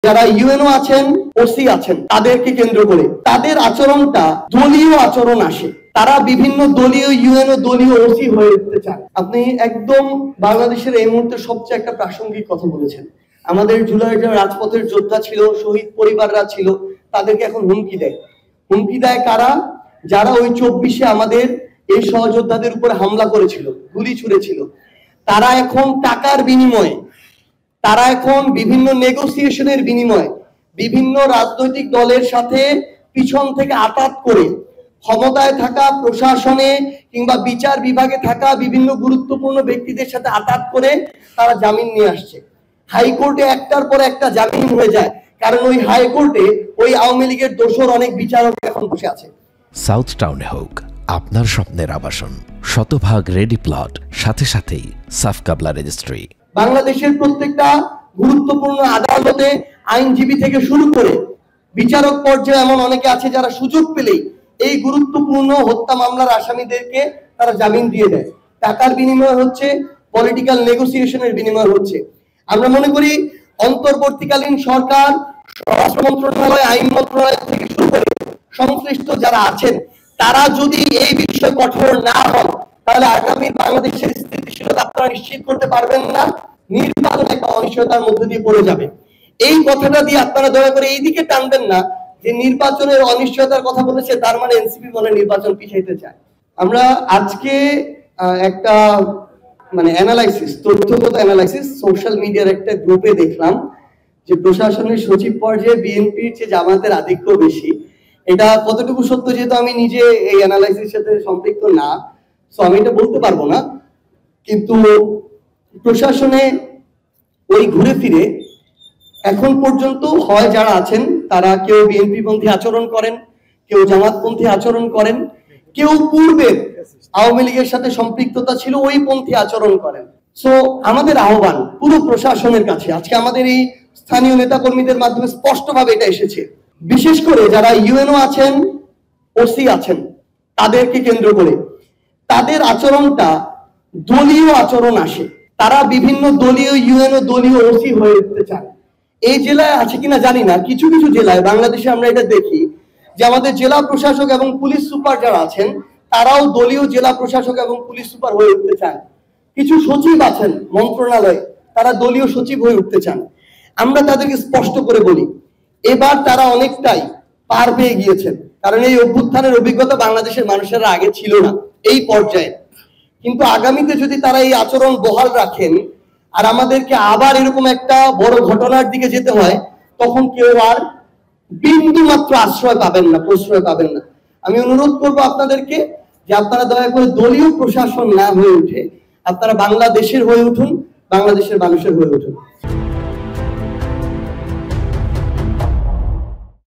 যারা ইউএনও আছেন, ওসি আছেন, তাদেরকে কেন্দ্র করে তাদের আচরণটা দলীয় আচরণ আসে। তারা বিভিন্ন দলীয় ইউএনও, দলীয় ওসি হয়ে উঠতে চান। আপনি একদম বাংলাদেশের এই মুহূর্তে সবচেয়ে একটা প্রাসঙ্গিক কথা বলেছেন। আমাদের জুলাইয়ের যারা রাজপথের যোদ্ধা ছিল, শহীদ পরিবাররা ছিল, তাদেরকে এখন হুমকি দেয়। হুমকি দেয় কারা? যারা ওই 24-এ আমাদের এই সহযোদ্ধাদের উপরে হামলা করেছিল, গুলি ছুঁড়েছিল। তারা এখন টাকার বিনিময়ে, তারা এখন বিভিন্ন নেগোসিয়েশনের বিনিময়ে বিভিন্ন রাজনৈতিক দলের সাথে পিছন থেকে আঘাত করে ক্ষমতায় থাকা প্রশাসনে কিংবা বিচার বিভাগে থাকা বিভিন্ন গুরুত্বপূর্ণ ব্যক্তিদের সাথে আঘাত করে তারা জামিন নিয়ে আসছে। হাইকোর্টে একটার পর একটা জামিন হয়ে যায়, কারণ ওই হাইকোর্টে ওই আওয়ামী লীগের দোষর অনেক বিচারক এখন বসে আছে। সাউথ টাউনে হোক আপনার স্বপ্নের আবাসন, শতভাগ রেডি প্লট, সাথে সাথেই সাফ কাবলা রেজিস্ট্রি। বাংলাদেশের প্রত্যেকটা গুরুত্বপূর্ণ আদালতে আইনজীবী থেকে শুরু করে বিচারক পর্যায়ে এমন অনেকে আছে যারা সুযোগ পেলেই এই গুরুত্বপূর্ণ হত্যা মামলার আসামিদেরকে তারা জামিন দিয়ে দেয়। টাকার বিনিময় হচ্ছে, পলিটিক্যাল নেগোসিয়েশনের বিনিময় হচ্ছে। আমরা মনে করি অন্তর্বর্তীকালীন সরকার, স্বরাষ্ট্র মন্ত্রণালয়, আইন মন্ত্রণালয় থেকে শুরু করে সংশ্লিষ্ট যারা আছেন, তারা যদি এই বিষয়ে কঠোর না হন, তাহলে আগামী বাংলাদেশের স্থিতিশীলতা আপনারা নিশ্চিত করতে পারবেন না। নির্বাচন একটা অনিশ্চয়তার মধ্যে দিয়ে পড়ে যাবে। এই কথাটা দিয়ে আপনারা দয়া করে এই দিকে টানবেন না যে নির্বাচনের অনিশ্চয়তার কথা বলেছে, তার মানে এনসিপি বলে নির্বাচন পিছাইতে চায়। আমরা আজকে একটা অ্যানালাইসিস, তথ্যগত অ্যানালাইসিস সোশ্যাল মিডিয়ার একটা গ্রুপে দেখলাম যে প্রশাসনের সচিব পর্যায়ে বিএনপির চেয়ে জামায়াতের আধিক্য বেশি। এটা কতটুকু সত্য, যেহেতু আমি নিজে এই অ্যানালাইসিসের সাথে সম্পৃক্ত না, সো আমি এটা বলতে পারবো না। কিন্তু প্রশাসনে ওই ঘুরে ফিরে এখন পর্যন্ত হয় যারা আছেন তারা কেউ বিএনপি পন্থী আচরণ করেন, কেউ জামাতপন্থী আচরণ করেন, কেউ পূর্বের আওয়ামী লীগের সাথে সম্পৃক্ততা ছিল ওই পন্থী আচরণ করেন। সো আমাদের আহ্বান পুরো প্রশাসনের কাছে, আজকে আমাদের এই স্থানীয় নেতা কর্মীদের মাধ্যমে স্পষ্টভাবে এটা এসেছে, বিশেষ করে যারা ইউএনও আছেন, ওসি আছেন, তাদেরকে কেন্দ্র করে তাদের আচরণটা দলীয় আচরণ আসে। তারা বিভিন্ন দলীয় ইউএনও, দলীয় ওসি হয়ে উঠতে চান। এই জেলায় আছে কিনা জানি না, কিছু কিছু জেলায় বাংলাদেশে আমরা এটা দেখি যে আমাদের জেলা প্রশাসক এবং পুলিশ সুপার যারা আছেন তারাও দলীয় জেলা প্রশাসক এবং পুলিশ সুপার হয়ে উঠতে চান। কিছু সচিব আছেন মন্ত্রণালয়ে, তারা দলীয় সচিব হয়ে উঠতে চান। আমরা তাদেরকে স্পষ্ট করে বলি, এবার তারা অনেকটাই পার পেয়ে গিয়েছেন, কারণ এই অভ্যুত্থানের অভিজ্ঞতা বাংলাদেশের মানুষেরা আগে ছিল না এই পর্যায়ে। কিন্তু আগামীতে যদি তারা এই আচরণ বহাল রাখেন আর আমাদেরকে আবার এরকম একটা বড় ঘটনার দিকে যেতে হয়, তখন কেউ আর বিন্দু মাত্র আশ্রয় পাবেন না, প্রশ্রয় পাবেন না। আমি অনুরোধ করব আপনাদেরকে যে আপনারা দয়া করে দলীয় প্রশাসন না হয়ে উঠে আপনারা বাংলাদেশের হয়ে উঠুন, বাংলাদেশের মানুষের হয়ে উঠুন।